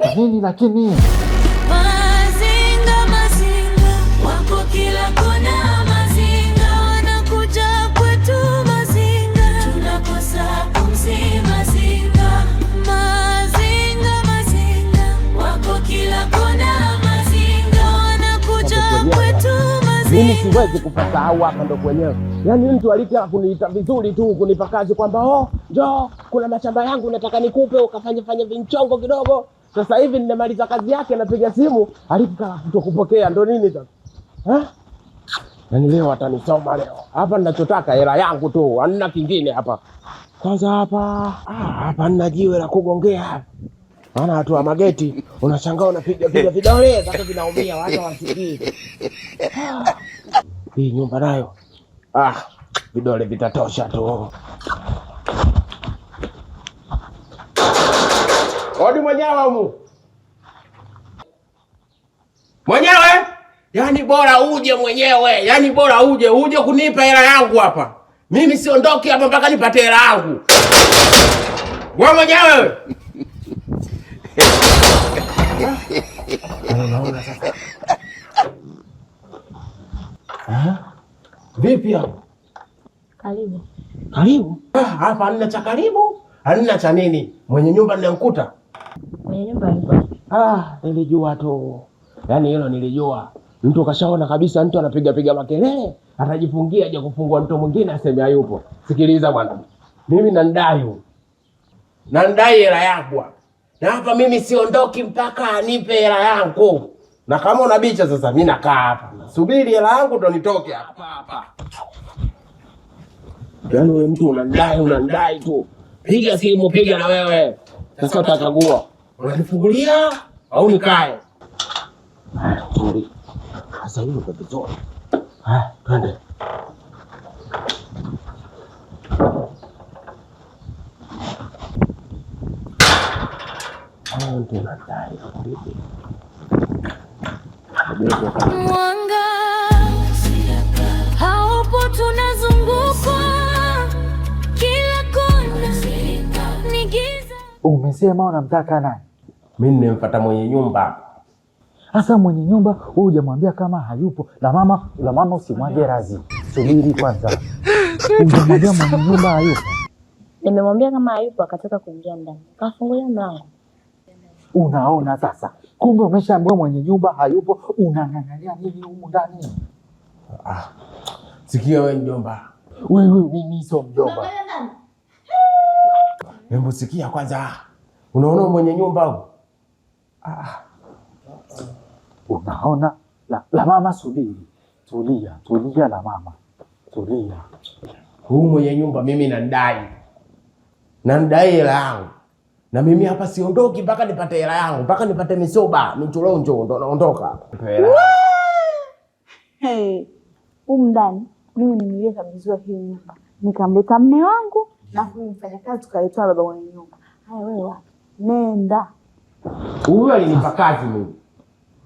kwa nini lakini? Mazinga wako kila kona, Mazinga wanakuja kwetu, Mazinga tunakosa pumzi, Mazinga wako kila kona, Mazinga wanakuja kwetu, Mazinga. Mimi siwezi kupasahau hapa ndo kwenyewe. Yaani mtu alika kuniita vizuri tu kunipa kazi kwamba njoo kuna mashamba yangu nataka nikupe ukafanye vinchongo kidogo. Sasa hivi nimemaliza kazi yake napiga simu alika kutokupokea ndo nini sasa? Yaani leo atanisoma leo. Hapa ninachotaka hela yangu tu, hamna kingine hapa. Kwanza hapa nina jiwe la kugongea hapa. Maana watu wa mageti unashangaa unapiga vidole zake vinaumia watu wasikii. Hii nyumba nayo vidole vitatosha tu. Odi mwenyewe humu. Mwenyewe? Yaani bora uje mwenyewe. Yaani bora uje kunipa hela yangu hapa. Mimi siondoki hapa mpaka nipate hela yangu. Wewe mwenyewe. Unaona sasa. Vipi hapo? Karibu. Hapa hamna cha karibu, hamna cha nini. Mwenye nyumba ninamkuta. Mwenye nyumba yupo. Nilijua tu. Yaani hilo nilijua. Mtu kashaona kabisa mtu anapiga makelele, atajifungia aje kufungua mtu mwingine aseme hayupo. Sikiliza bwana. Mimi nandai hela yangu. Na hapa mimi siondoki mpaka anipe hela yangu. Na kama unabicha sasa mimi nakaa hapa. Subiri hela yangu ndo nitoke hapa. Yaani wewe mtu unandai tu. Piga simu, piga na wewe. Sasa utakagua. Unanifungulia au nikae? Sorry. Sasa hiyo kwa vizuri. Twende. Mwanga haupo, tunazungukwa kila kona ni giza. Umesema unamtaka nani? Mimi nimemfuata mwenye nyumba. Sasa mwenye nyumba wewe hujamwambia kama hayupo. La mama usimwambie razi. Subiri kwanza. Hujamwambia mwenye nyumba hayupo? Nimemwambia kama hayupo akataka kuingia ndani. Kafungulia mlango. Unaona sasa. Kumbe umeshaambiwa mwenye nyumba hayupo, unang'ang'ania nini humu ndani? Sikia wewe mjomba. Wewe mimi sio mjomba. Hebu sikia kwanza. Unaona mwenye nyumba huko? Unaona? La mama subiri. Tulia la mama. Tulia. Huyu mwenye nyumba mimi nandai hela yangu. Na mimi hapa siondoki mpaka nipate hela yangu, mpaka nipate misoba, michulonjo ndo naondoka. Ndani mimi nimekamilizwa hii nyumba. Nikamleta mume wangu na huyu mfanyakazi tukaletwa baba mwenye nyumba. Haya wewe wapi? Nenda. Huyu alinipa kazi mimi.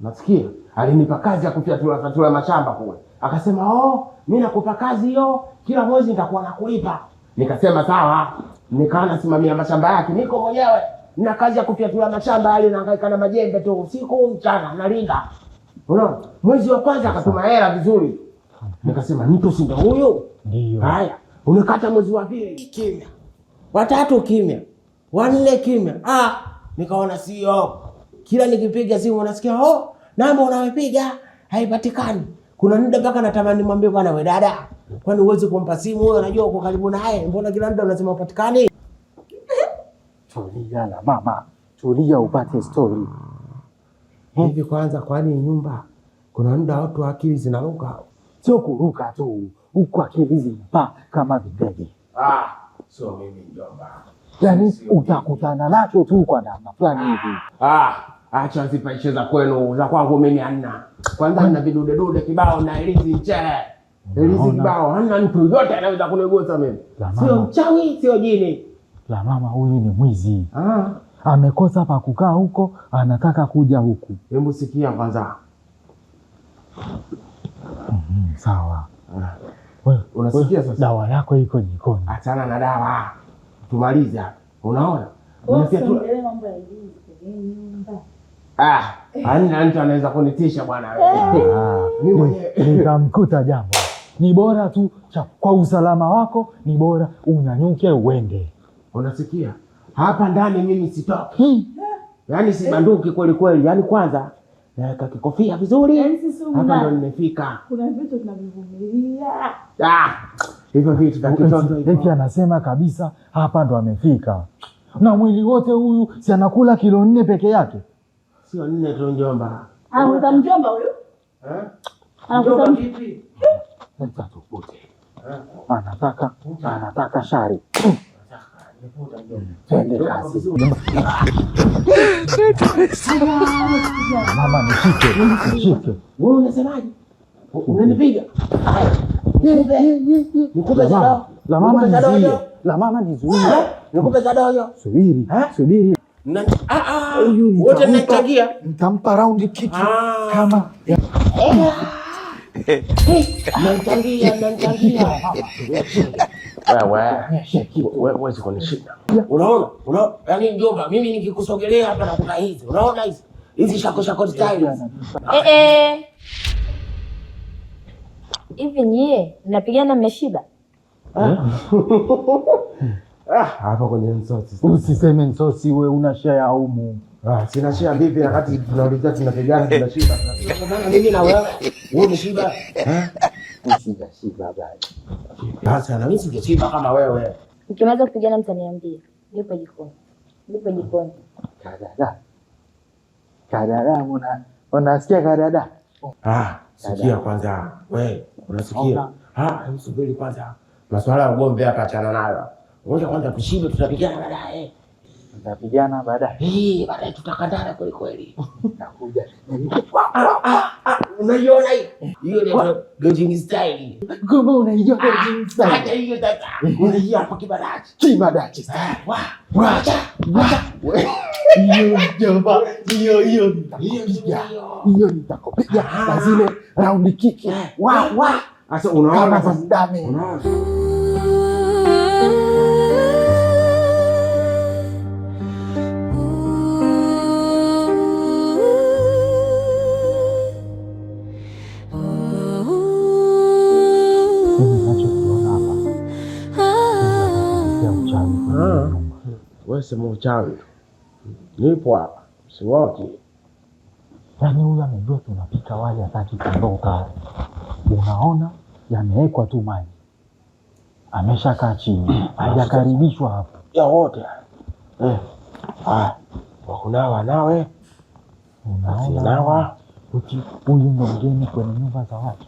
Nasikia? Alinipa kazi ya kufyatua mashamba kule. Akasema, mimi nakupa kazi hiyo, kila mwezi nitakuwa nakulipa. Nikasema sawa. Nikawa nasimamia mashamba yake, niko mwenyewe. Nina kazi ya kufyatua mashamba yale, nahangaika na majembe tu usiku mchana nalinda. Unaona? Mwezi wa kwanza akatuma hela vizuri. Nikasema mtu si ndio huyo? Ndio. Haya, umekata mwezi wa pili kimya. Watatu kimya. Wanne kimya. Nikaona sio. Kila nikipiga simu nasikia namba unayopiga haipatikani. Kuna muda mpaka natamani nimwambie bwana wewe dada, kwani uweze kumpa simu wewe unajua uko karibu naye, mbona kila muda unasema upatikani? Tulia la mama. Tulia upate story. Hivi kwanza kwani nyumba kuna muda watu akili zinaruka? Sio kuruka tu. Huko akili zinapaa kama videge. Sio mimi mjomba. Yaani utakutana nacho tu kwa namna fulani hivi. Acha zipaishe za kwenu, za kwangu mimi hamna. Kwanza nina vidude kibao na elizi nche. Elizi kibao, hamna mtu yote anaweza kunigusa mimi. Sio mchawi, sio jini. La mama huyu ni mwizi. Amekosa pa kukaa huko, anataka kuja huku. Hebu sikia kwanza. Sawa. Unasikia sasa? Dawa yako iko jikoni. Achana na dawa. Tumalize hapa. Unaona? Usiendelee mambo ya hivi kwenye nyumba. Hana mtu anaweza kunitisha bwana wewe. Nikamkuta jambo. Ni bora tu kwa usalama wako, ni bora unyanyuke uende. Unasikia? Hapa ndani mimi sitoki. Yaani sibanduki kweli kweli. Yaani kwanza naweka kikofia vizuri. Hapa ndo nimefika. Kuna vitu tunavivumilia. Hivyo vitu vya kitoto hivyo. Eti anasema kabisa hapa ndo amefika. Na mwili wote huyu si anakula kilo 4 peke yake. Sio 4 tu njomba. Anakuta mjomba huyo? Anakuta vipi? Anataka shari. Twende kazi. Mama nishike. Wewe unasemaje? Unanipiga? Nikupe zadao. La mama nizuie. Nikupe zadao hiyo. Subiri. Wote mnachangia. Nitampa round kick kama Nanachangia. Wewe kunishika. Unaona? Yaani njomba, mimi nikikusogelea hapa nakuta hizi. Unaona hizi shako style. Hivi nyie mnapigana mmeshiba? Hapa kwenye msosi. Usiseme msosi, wewe una share ya umu. Sina share vipi wakati tunauliza tunapigana tunashiba. Mimi na wewe. Wewe umeshiba? Shiba bali. Sasa na mimi sijashiba kama wewe. Ukimaliza kupigana mtaniambia. Nipo jikoni. Kadada unasikia kadada? Sikia kwanza. Wewe unasikia? Msubiri kwanza. Masuala ya ugomvi hapa achana nayo. Ngoja kwanza tushibe, tutapigana baadaye. Baadaye tutakandana kweli kweli. Nakuja. Unaiona hii? Hiyo ndio dodging style. Kama unaiona dodging style. Acha hiyo tata. Unajua hapo kibadachi. Wacha. Hiyo jomba. Hiyo nitakupiga na zile round kick. Sasa unaona kama ndame. Wewe sema uchawi. Nipo hapa. Siwoki. Yaani huyu amejua tunapika wali hataki kuondoka. Unaona? Yamewekwa tu maji. Ameshakaa chini. Hajakaribishwa hapo. Ya wote. Wakunawa nawe. Unaona? Huyu ndo mgeni kwenye nyumba za watu.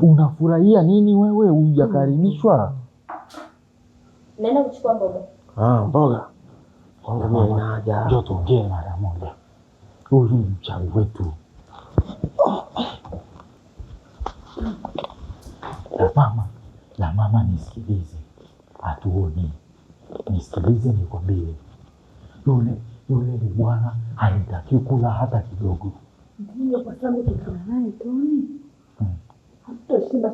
Unafurahia nini wewe? Hujakaribishwa. Naenda kuchukua mboga. Mboga. Kwanza mimi naja. Njoo tuongee mara moja. Huyu ni mchawi wetu. La mama nisikilize. Hatuoni. Nisikilize nikwambie. Yule ni bwana haitaki kula hata kidogo. Ndio kwa sababu tukiwa naye Toni. Hatutoshiba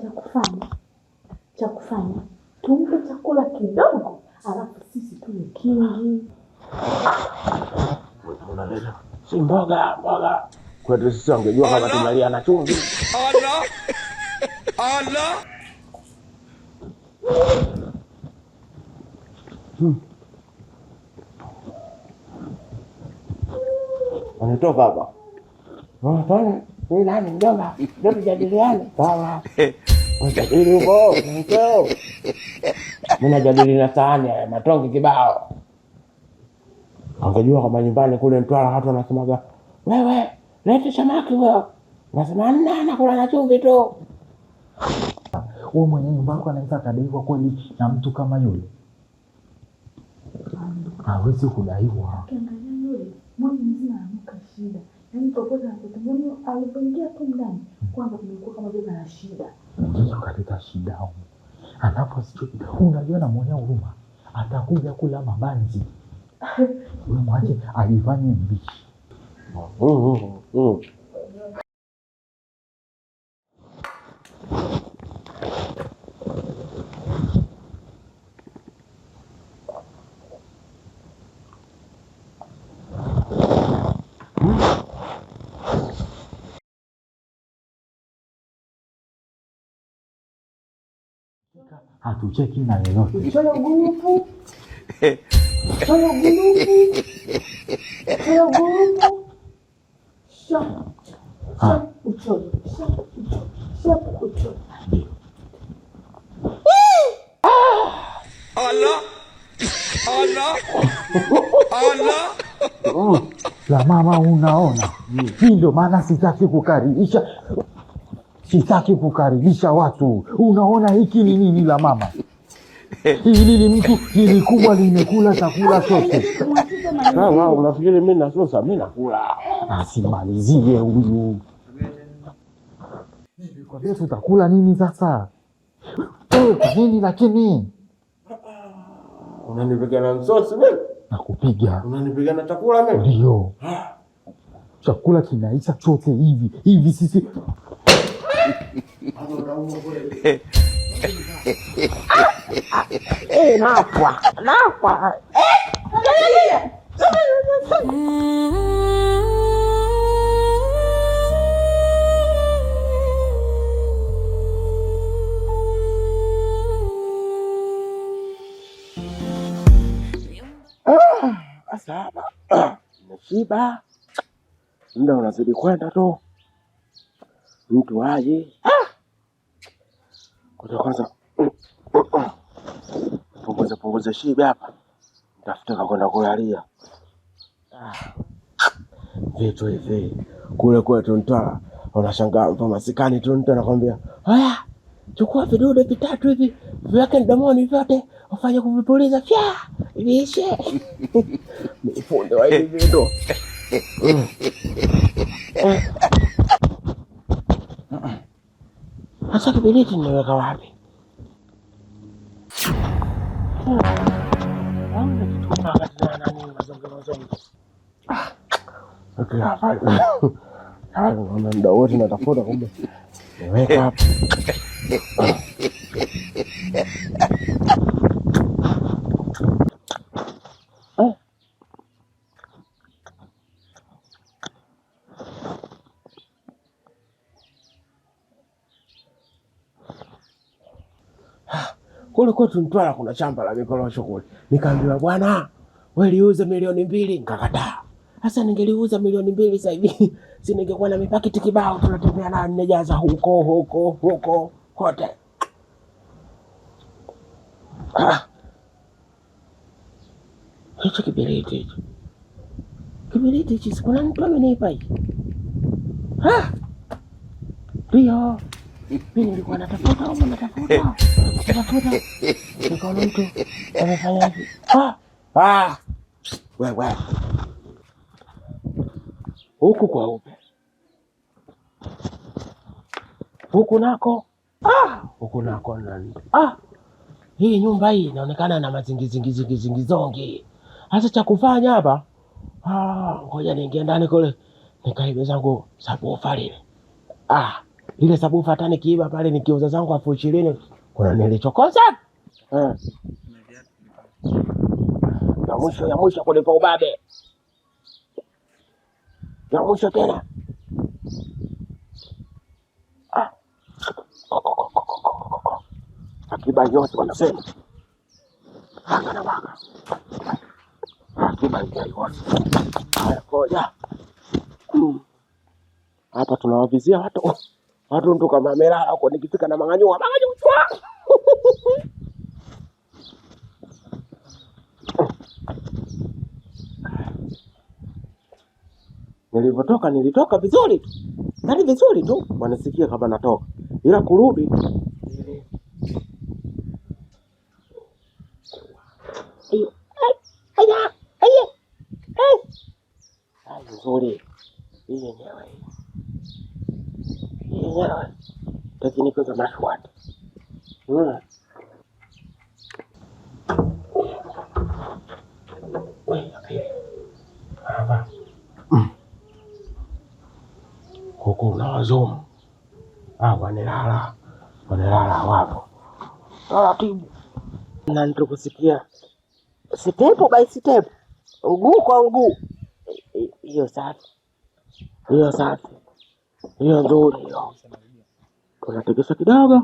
cha kufanya. Tumpe chakula kidogo, alafu sisi tule kingi. Unaleta si mboga. Kwetu sisi ungejua kama tunalia na chumvi. Allah. Anatoka hapa. Pale, wewe nani mjomba? Ndio tujadiliane. Sawa. Unajadili huko, ndio. Mimi najadili na sahani ya matonge kibao. Angejua kama nyumbani kule Mtwara watu wanasemaga, "Wewe, leta samaki wewe." Nasema nana kula na chumvi tu. Wewe mwenye nyumba yako anaweza kadaiwa kweli na mtu kama yule? Hawezi kudaiwa. Kiangalia yule, mwana mzima ananuka shida. Yaani popote anapotumia alipoingia tu ndani, kwanza kumekuwa kama vile ana shida. Ndio kaleta shida huko. Anaposikia unajua na mwenye huruma, atakuja kula mabanzi. Wewe mwache ajifanye mbishi. hatucheki na yoyote. Choyo gurupu. Choyo gurupu. Choyo gurupu. Uchoyo. Uchoyo. Allah. Allah. Allah. La mama, unaona? Hii ndio maana sitaki kukaribisha watu. Unaona hiki ni nini la mama? Hili mtu hili kubwa limekula chakula chote. Mama, unafikiri mimi nasusa? Mimi nakula. Asimalizie huyu. Kwa hiyo tutakula nini sasa? Kwa nini lakini? Unanipiga na msosi mimi? Nakupiga. Unanipiga na chakula mimi? Ndio. Chakula kinaisha chote hivi sisi. Nafa. Asaba. Nashiba. Muda unazidi kwenda tu. Mtu aje. Kwa kwanza punguza shibe hapa. Tafuta kwenda kulalia. Vitu hivi. Kule kwetu Mtwara unashangaa mtu masikani tu mtu anakuambia, "Haya, chukua vidude vitatu hivi, viweke mdomoni vyote, ufanye kuvipuliza fya, viishe." Nifunde wa hivi vitu. Sasa kibiriti nimeweka wapi? Okay, hapa. Muda wote natafuta kumbe. Nimeweka hapa. Kule kwetu Mtwara kuna shamba la mikorosho kule. Nikaambiwa, "Bwana, wewe liuze 2,000,000." Nikakataa. Sasa ningeliuza 2,000,000 sasa hivi, si ningekuwa na mipakiti kibao tunatembea nayo nimejaza huko kote. Hicho kibiriti hicho. Kibiriti hichi kuna mtu amenipa hii. Ndio. Mimi nilikuwa natafuta. Nikaona mtu amefanya hivi. Wewe. Huku kwa upe. Huku nako nani? Hii nyumba hii inaonekana na mazingizongi. Sasa cha kufanya hapa, ngoja niingie ndani kule nikaibe zangu sabufa lile. Ile sabufa hata nikiiba pale nikiuza zangu 20,000 kuna nilichokosa. Ya mwisho kulipa ubabe. Ya mwisho tena. Akiba yote wanasema. Waka. Akiba yote. Haya koja. Hapa tunawavizia watu ndo kama merara huko nikifika na manganyua. Nilitoka vizuri tu. Yaani vizuri tu. Wanasikia kama natoka. Ila kurudi nzuri. Hii yenyewe. Lakini kwanza mashwati. Huku unawazumu. Wanelala wapo. Taratibu. Na nitukusikia. Stepu by stepu. Mguu kwa mguu. Hiyo safi. Hiyo nzuri hiyo. Tunategesa kidogo.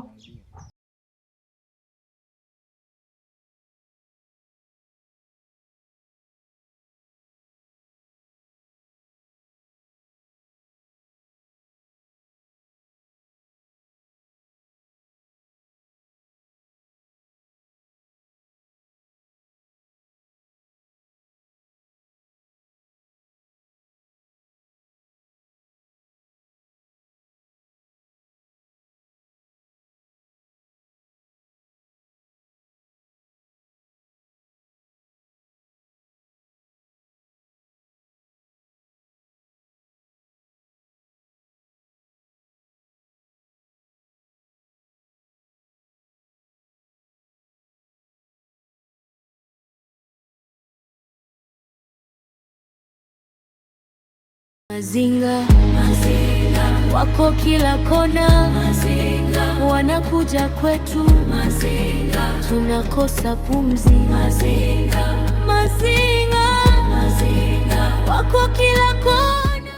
Mazinga, Mazinga wako kila kona, Mazinga wanakuja kwetu, Mazinga tunakosa pumzi, Mazinga, Mazinga, Mazinga wako kila kona.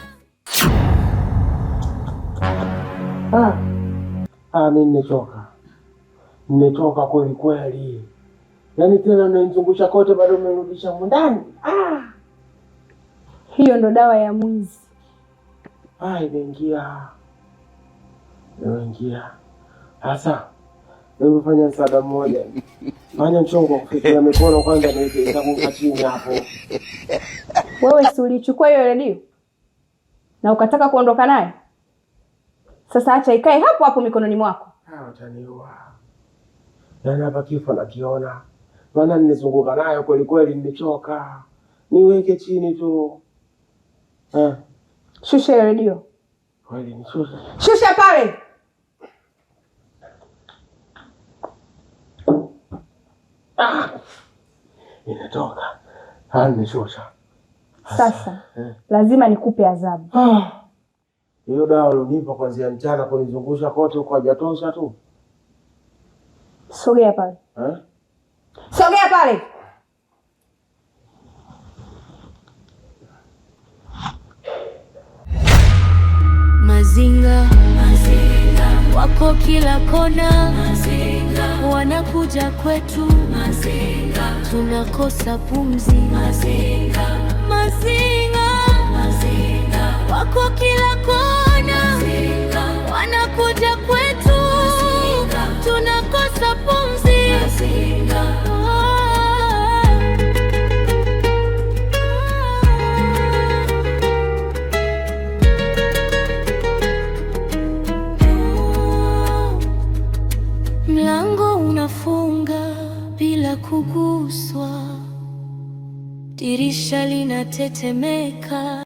Mimi nimechoka kweli kweli. Yaani tena unanizungusha kote bado umenirudisha ndani. Hiyo ndo dawa ya mwizi. Imeingia. Sasa, hebu fanya msaada mmoja. Fanya mchongo kufikia mikono kwanza nitakuweka chini hapo. Wewe si ulichukua hiyo redio na ukataka kuondoka naye? Sasa acha ikae hapo hapo mikononi mwako. Utaniua. Yaani hapa kifo nakiona. Maana ninizunguka nayo kweli kweli, nimechoka. Niweke chini tu. Shusha hiyo redio. Kweli nishusha. Shusha pale. Inatoka. Nishusha. Sasa lazima nikupe adhabu. Hiyo dawa ulionipa kuanzia mchana kunizungusha kote huko hajatosha tu. Sogea pale. Sogea pale. Mazinga, Mazinga wako kila kona, Mazinga wanakuja kwetu, Mazinga tunakosa pumzi, Mazinga, Mazinga, Mazinga wako kila kona, Mazinga wanakuja kwetu, Mazinga tunakosa pumzi, Mazinga. Mlango unafunga bila kuguswa, dirisha linatetemeka.